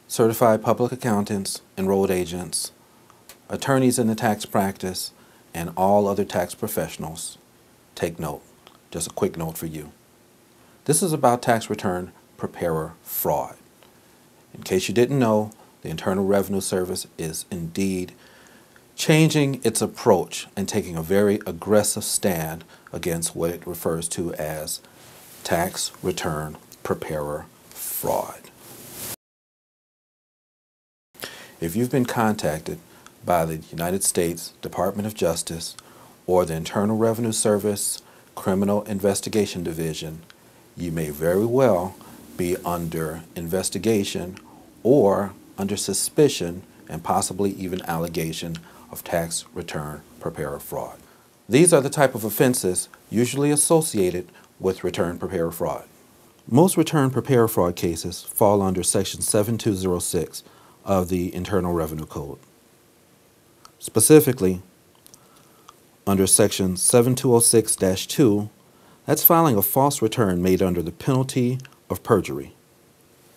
certified public accountants, enrolled agents, attorneys in the tax practice, and all other tax professionals, take note. Just a quick note for you. This is about tax return preparer fraud. In case you didn't know, the Internal Revenue Service is indeed changing its approach and taking a very aggressive stand against what it refers to as tax return preparer fraud. If you've been contacted by the United States Department of Justice or the Internal Revenue Service Criminal Investigation Division, you may very well be under investigation or under suspicion and possibly even allegation of tax return preparer fraud. These are the type of offenses usually associated with return preparer fraud. Most return preparer fraud cases fall under Section 7206 of the Internal Revenue Code. Specifically, under Section 7206-2, that's filing a false return made under the penalty of perjury.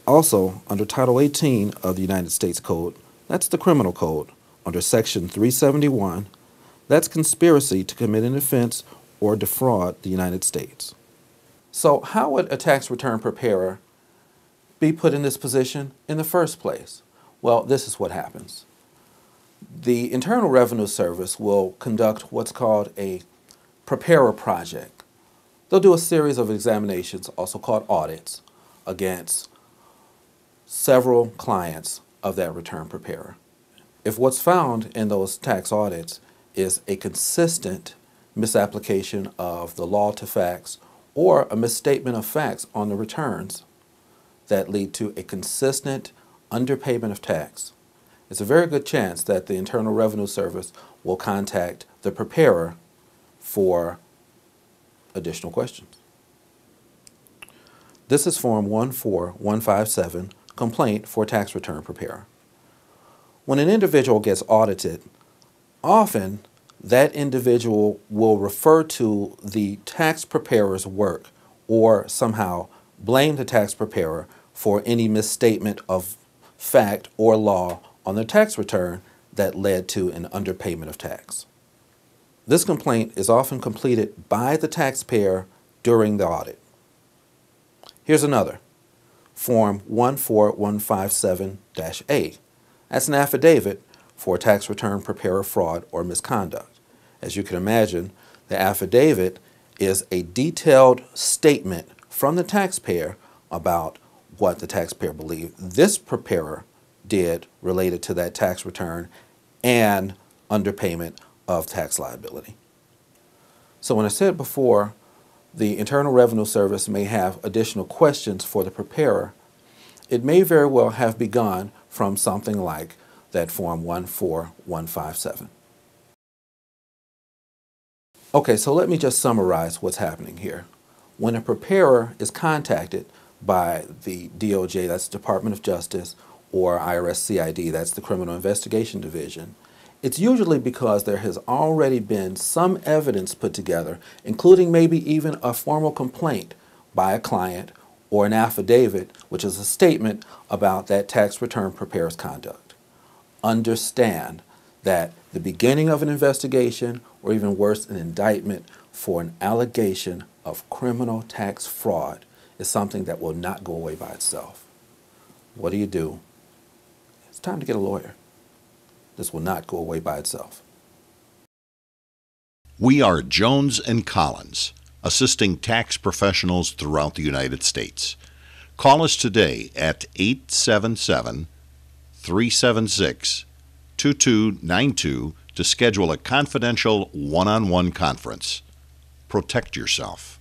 Also, under Title 18 of the United States Code, that's the Criminal Code. Under Section 371, that's conspiracy to commit an offense or defraud the United States. So how would a tax return preparer be put in this position in the first place? Well, this is what happens. The Internal Revenue Service will conduct what's called a preparer project. They'll do a series of examinations, also called audits, against several clients of that return preparer. If what's found in those tax audits is a consistent misapplication of the law to facts or a misstatement of facts on the returns that lead to a consistent underpayment of tax, it's a very good chance that the Internal Revenue Service will contact the preparer for additional questions. This is Form 14157, Complaint for Tax Return Preparer. When an individual gets audited, often that individual will refer to the tax preparer's work or somehow blame the tax preparer for any misstatement of fact or law on their tax return that led to an underpayment of tax. This complaint is often completed by the taxpayer during the audit. Here's another, Form 14157-A. That's an affidavit for tax return preparer fraud or misconduct. As you can imagine, the affidavit is a detailed statement from the taxpayer about what the taxpayer believed this preparer did related to that tax return and underpayment of tax liability. So when I said before, the Internal Revenue Service may have additional questions for the preparer, it may very well have begun from something like that Form 14157. Okay, so let me just summarize what's happening here. When a preparer is contacted by the DOJ, that's the Department of Justice, or IRS CID, that's the Criminal Investigation Division, it's usually because there has already been some evidence put together, including maybe even a formal complaint by a client or an affidavit, which is a statement about that tax return preparer's conduct. Understand that the beginning of an investigation, or even worse, an indictment for an allegation of criminal tax fraud is something that will not go away by itself. What do? It's time to get a lawyer. This will not go away by itself. We are Jones and Collins, assisting tax professionals throughout the United States. Call us today at 877-376-2292 to schedule a confidential one-on-one conference. Protect yourself.